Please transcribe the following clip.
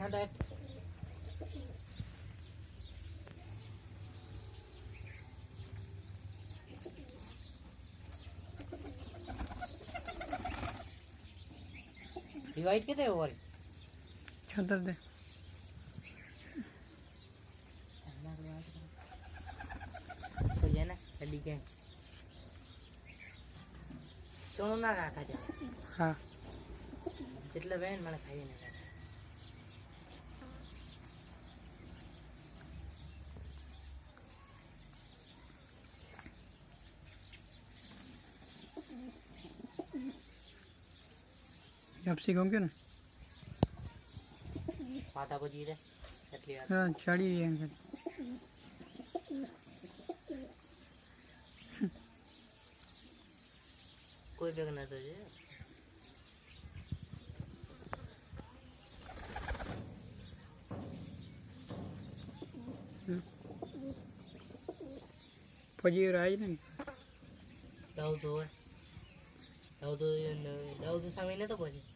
ઠંડા डिवाइड कितने ओवर 76 दे तो ये ना चली गए चोनो ना खा जा हाँ જેટલા વેન મને ખાઈ ને कैप्सिकम क्यों ना પાતા બજી રે એટલી વાર हाँ चढ़ी है अंकल કોઈ બેગ ન તો છે પછી રાજ ને દાઉદ હોય દાઉદ સામે નતો પછી